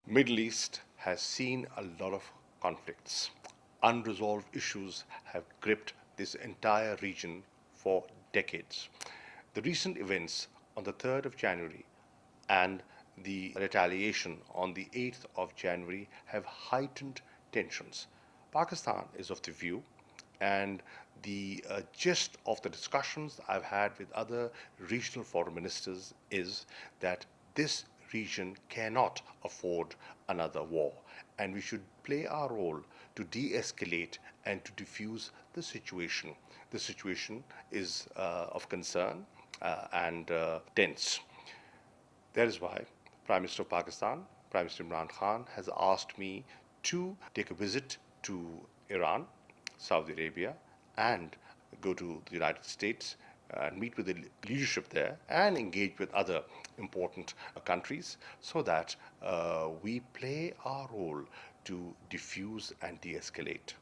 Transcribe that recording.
Middle East has seen a lot of conflicts. Unresolved issues have gripped this entire region for decades. The recent events on the 3rd of January and the retaliation on the 8th of January have heightened tensions. Pakistan is of the view, and the gist of the discussions I've had with other regional foreign ministers is that this region cannot afford another war, and we should play our role to de escalate and to diffuse the situation. The situation is of concern and tense. That is why Prime Minister of Pakistan, Prime Minister Imran Khan, has asked me to take a visit to Iran, Saudi Arabia, and go to the United States and meet with the leadership there and engage with other important countries so that we play our role to diffuse and de escalate.